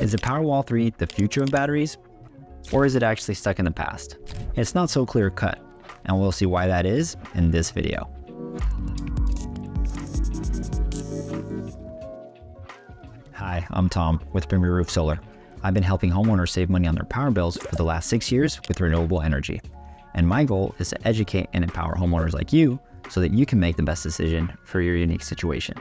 Is the Powerwall 3 the future of batteries, or is it actually stuck in the past? It's not so clear cut, and we'll see why that is in this video. Hi, I'm Tom with Premier Roof Solar. I've been helping homeowners save money on their power bills for the last 6 years with renewable energy. And my goal is to educate and empower homeowners like you so that you can make the best decision for your unique situation.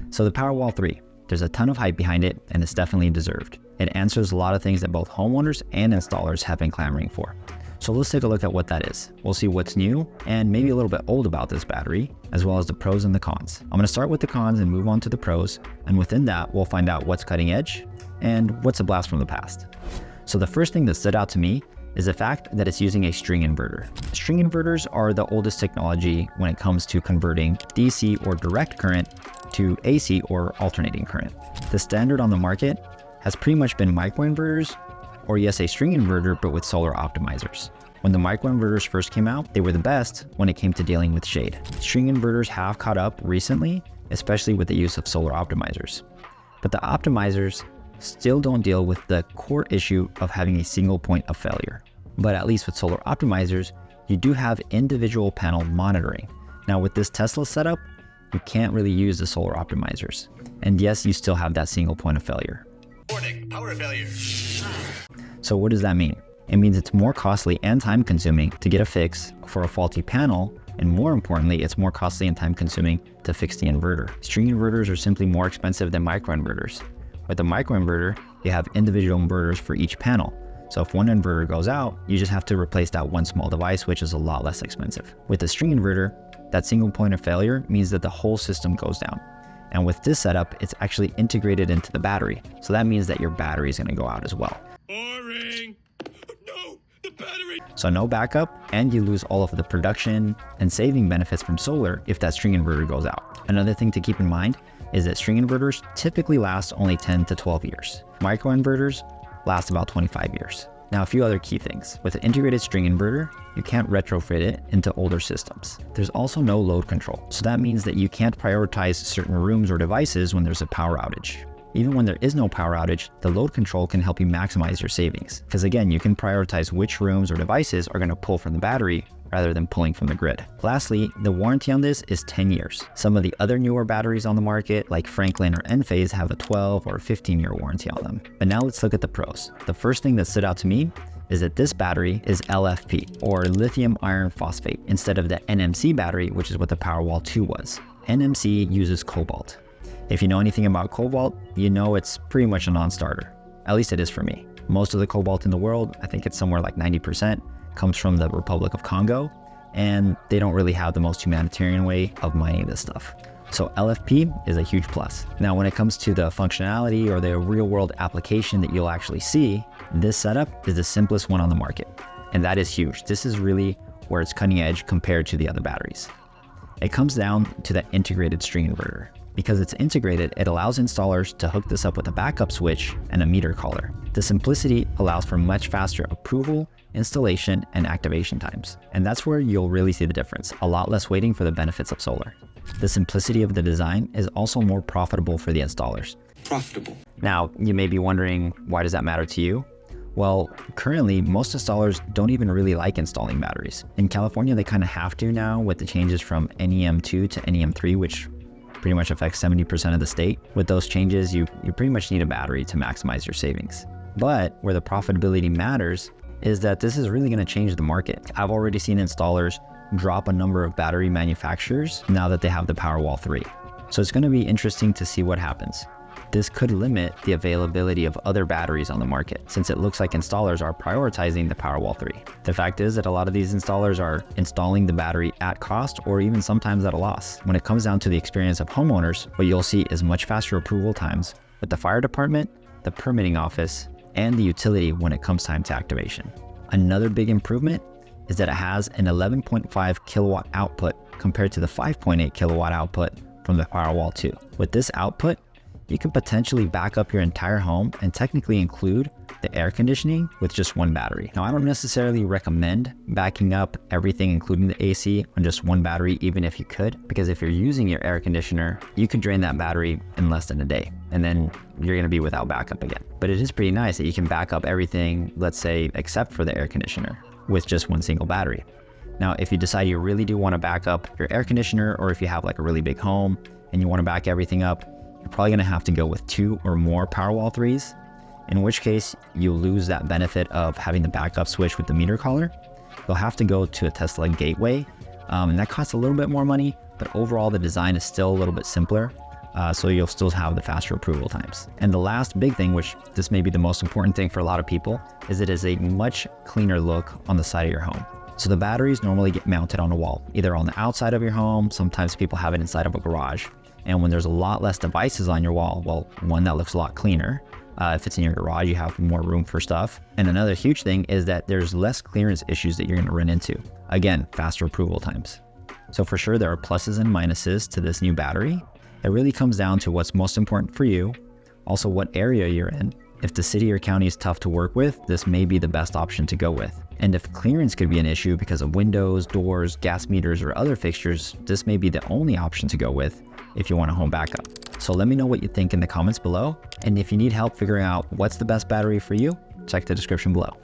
So the Powerwall 3, there's a ton of hype behind it, and it's definitely deserved. It answers a lot of things that both homeowners and installers have been clamoring for. So let's take a look at what that is. We'll see what's new and maybe a little bit old about this battery, as well as the pros and the cons. I'm going to start with the cons and move on to the pros, and within that we'll find out what's cutting edge and what's a blast from the past. So the first thing that stood out to me is the fact that it's using a string inverter. String inverters are the oldest technology when it comes to converting DC or direct current to AC or alternating current. The standard on the market has pretty much been microinverters, or yes, a string inverter, but with solar optimizers. When the microinverters first came out, they were the best when it came to dealing with shade. String inverters have caught up recently, especially with the use of solar optimizers. But the optimizers still don't deal with the core issue of having a single point of failure. But at least with solar optimizers, you do have individual panel monitoring. Now with this Tesla setup, you can't really use the solar optimizers. And yes, you still have that single point of failure. Warning, power failure. So what does that mean? It means it's more costly and time consuming to get a fix for a faulty panel, and more importantly, it's more costly and time consuming to fix the inverter. String inverters are simply more expensive than microinverters. With a microinverter, you have individual inverters for each panel. So if one inverter goes out, you just have to replace that one small device, which is a lot less expensive. With a string inverter, that single point of failure means that the whole system goes down. And with this setup, it's actually integrated into the battery. So that means that your battery is going to go out as well. Boring. No, the battery. So no backup, and you lose all of the production and saving benefits from solar if that string inverter goes out. Another thing to keep in mind is that string inverters typically last only 10 to 12 years. Microinverters last about 25 years. Now, a few other key things. With an integrated string inverter, you can't retrofit it into older systems. There's also no load control. So that means that you can't prioritize certain rooms or devices when there's a power outage. Even when there is no power outage, the load control can help you maximize your savings. Because again, you can prioritize which rooms or devices are going to pull from the battery rather than pulling from the grid. Lastly, the warranty on this is 10 years. Some of the other newer batteries on the market, like Franklin or Enphase, have a 12 or 15-year warranty on them. But now let's look at the pros. The first thing that stood out to me is that this battery is LFP, or lithium iron phosphate, instead of the NMC battery, which is what the Powerwall 2 was. NMC uses cobalt. If you know anything about cobalt, you know it's pretty much a non-starter. At least it is for me. Most of the cobalt in the world, I think it's somewhere like 90%, comes from the Republic of Congo, and they don't really have the most humanitarian way of mining this stuff. So LFP is a huge plus. Now, when it comes to the functionality or the real-world application that you'll actually see, this setup is the simplest one on the market, and that is huge. This is really where it's cutting edge compared to the other batteries. It comes down to that integrated string inverter. Because it's integrated, it allows installers to hook this up with a backup switch and a meter collar. The simplicity allows for much faster approval, installation, and activation times. And that's where you'll really see the difference, a lot less waiting for the benefits of solar. The simplicity of the design is also more profitable for the installers. Profitable. Now, you may be wondering, why does that matter to you? Well, currently, most installers don't even really like installing batteries. In California, they kind of have to now with the changes from NEM2 to NEM3, which pretty much affects 70% of the state. With those changes, you pretty much need a battery to maximize your savings. But where the profitability matters is that this is really going to change the market. I've already seen installers drop a number of battery manufacturers now that they have the Powerwall 3. So it's going to be interesting to see what happens. This could limit the availability of other batteries on the market, since it looks like installers are prioritizing the Powerwall 3. The fact is that a lot of these installers are installing the battery at cost or even sometimes at a loss. When it comes down to the experience of homeowners, what you'll see is much faster approval times with the fire department, the permitting office, and the utility when it comes time to activation. Another big improvement is that it has an 11.5 kilowatt output compared to the 5.8 kilowatt output from the Powerwall 2. With this output, you can potentially back up your entire home and technically include the air conditioning with just one battery. Now, I don't necessarily recommend backing up everything, including the AC, on just one battery, even if you could, because if you're using your air conditioner, you could drain that battery in less than a day. and then you're gonna be without backup again. But it is pretty nice that you can back up everything, let's say, except for the air conditioner with just one single battery. Now, if you decide you really do wanna back up your air conditioner, or if you have like a really big home and you wanna back everything up, you're probably gonna have to go with 2 or more Powerwall 3s, in which case you lose that benefit of having the backup switch with the meter collar. You'll have to go to a Tesla gateway, and that costs a little bit more money, but overall the design is still a little bit simpler, so you'll still have the faster approval times. And the last big thing, which this may be the most important thing for a lot of people, is it is a much cleaner look on the side of your home. So the batteries normally get mounted on a wall, either on the outside of your home, sometimes people have it inside of a garage. And when there's a lot less devices on your wall, well, one, that looks a lot cleaner. If it's in your garage, you have more room for stuff. And another huge thing is that there's less clearance issues that you're gonna run into. Again, faster approval times. So for sure, there are pluses and minuses to this new battery. It really comes down to what's most important for you, also what area you're in. If the city or county is tough to work with, this may be the best option to go with. And if clearance could be an issue because of windows, doors, gas meters, or other fixtures, this may be the only option to go with if you want a home backup. So let me know what you think in the comments below. And if you need help figuring out what's the best battery for you, check the description below.